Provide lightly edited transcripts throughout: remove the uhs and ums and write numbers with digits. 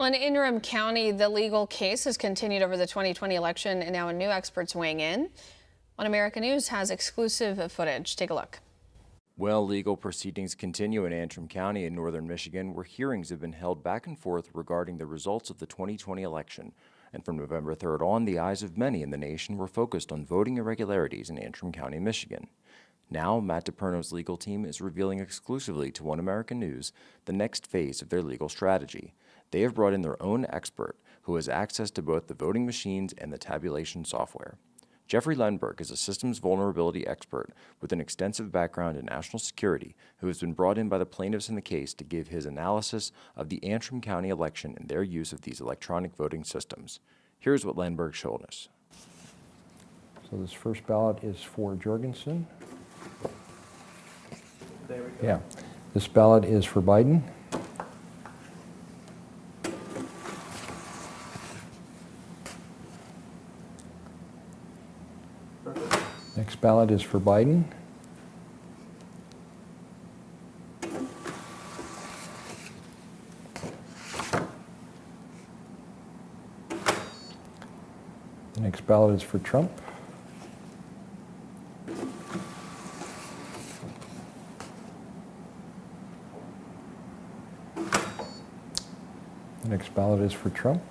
Well, in Interim County, the legal case has continued over the 2020 election, and now a new expert's weighing in. One American News has exclusive footage. Take a look. Well, legal proceedings continue in Antrim County in northern Michigan, where hearings have been held back and forth regarding the results of the 2020 election. And from November 3rd on, the eyes of many in the nation were focused on voting irregularities in Antrim County, Michigan. Now, Matt DePerno's legal team is revealing exclusively to One American News the next phase of their legal strategy. They have brought in their own expert who has access to both the voting machines and the tabulation software. Jeffrey Lenberg is a systems vulnerability expert with an extensive background in national security who has been brought in by the plaintiffs in the case to give his analysis of the Antrim County election and their use of these electronic voting systems. Here's what Lenberg showed us. So this first ballot is for Jorgensen. There we go. Yeah. This ballot is for Biden. Next ballot is for Biden. The next ballot is for Trump. The next ballot is for Trump.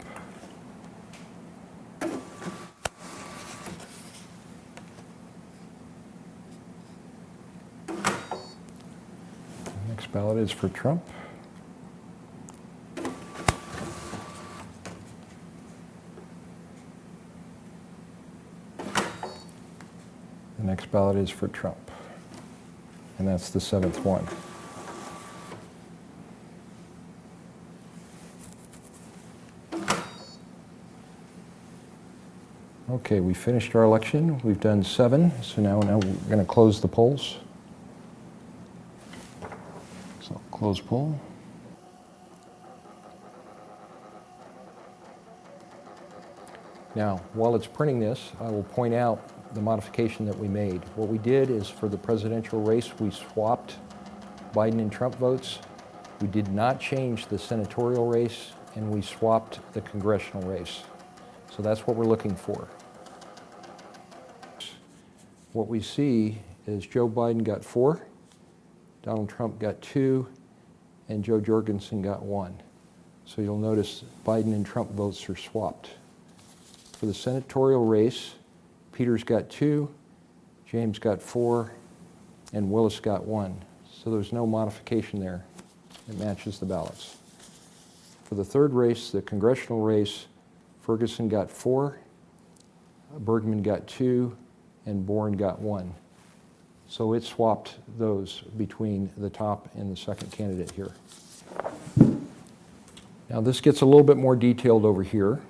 Next ballot is for Trump. The next ballot is for Trump. And that's the seventh one. Okay, we finished our election. We've done 7, so now we're going to close the polls. So close poll. Now, while it's printing this, I will point out the modification that we made. What we did is for the presidential race, we swapped Biden and Trump votes. We did not change the senatorial race, and we swapped the congressional race. So that's what we're looking for. What we see is Joe Biden got 4, Donald Trump got 2, and Joe Jorgensen got 1. So you'll notice Biden and Trump votes are swapped. For the senatorial race, Peters got 2, James got 4, and Willis got 1. So there's no modification there. It matches the ballots. For the third race, the congressional race, Ferguson got 4, Bergman got 2, and Bourne got 1. So it swapped those between the top and the second candidate here. Now this gets a little bit more detailed over here.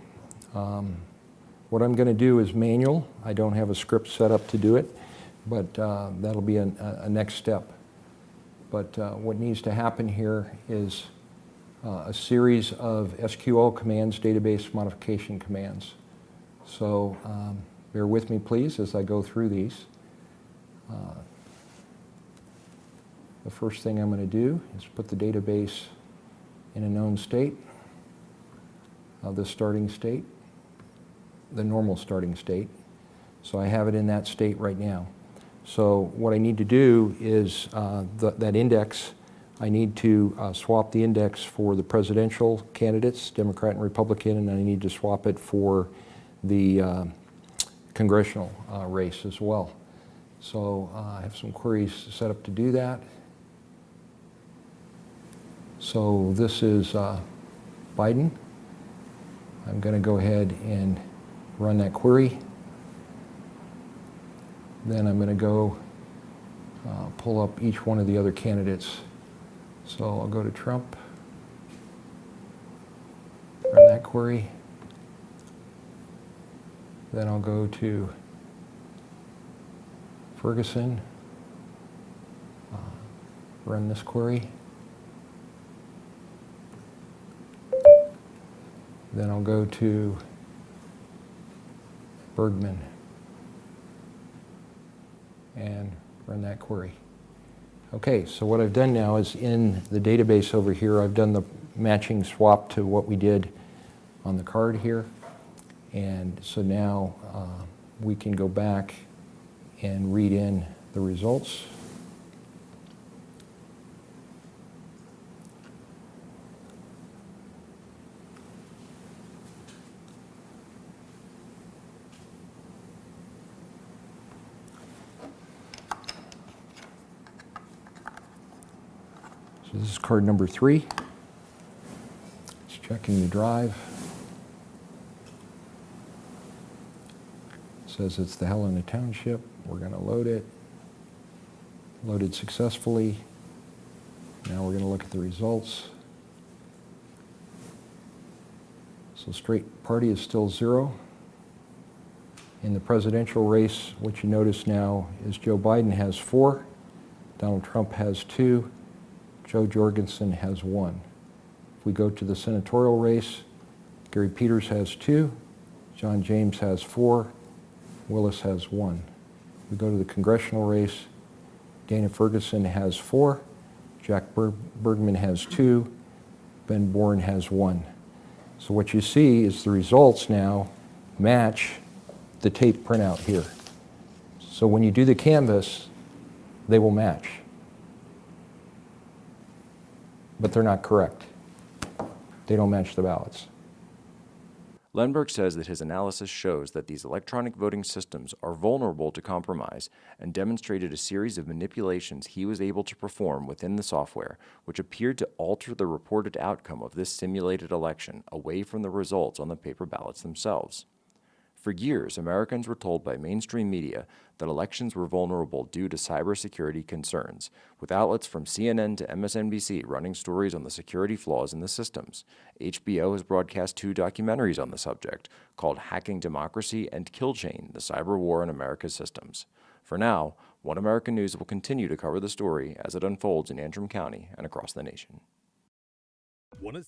What I'm going to do is manual. I don't have a script set up to do it, but that'll be a next step. But what needs to happen here is a series of SQL commands, database modification commands. So bear with me, please, as I go through these. The first thing I'm going to do is put the database in a known state, the starting state, the normal starting state. So I have it in that state right now. So what I need to do is that index, I need to swap the index for the presidential candidates, Democrat and Republican, and I need to swap it for the congressional race as well. So I have some queries set up to do that. So this is Biden. I'm going to go ahead and run that query. Then I'm going to go pull up each one of the other candidates. So I'll go to Trump, run that query. Then I'll go to Ferguson, run this query. Then I'll go to Bergman and run that query. Okay, so what I've done now is in the database over here, I've done the matching swap to what we did on the card here. And so now we can go back and read in the results. So this is card number 3. It's checking the drive. It says it's the Helena Township. We're going to load it. Loaded successfully. Now we're going to look at the results. So straight party is still 0. In the presidential race, what you notice now is Joe Biden has 4, Donald Trump has 2, Joe Jorgensen has 1. If we go to the senatorial race, Gary Peters has 2, John James has 4, Willis has 1. We go to the congressional race, Dana Ferguson has 4, Jack Bergman has 2, Ben Bourne has 1. So what you see is the results now match the tape printout here. So when you do the canvas, they will match. But they're not correct. They don't match the ballots. Lenberg says that his analysis shows that these electronic voting systems are vulnerable to compromise and demonstrated a series of manipulations he was able to perform within the software, which appeared to alter the reported outcome of this simulated election away from the results on the paper ballots themselves. For years, Americans were told by mainstream media that elections were vulnerable due to cybersecurity concerns, with outlets from CNN to MSNBC running stories on the security flaws in the systems. HBO has broadcast 2 documentaries on the subject, called Hacking Democracy and Kill Chain, the Cyber War in America's Systems. For now, One American News will continue to cover the story as it unfolds in Antrim County and across the nation.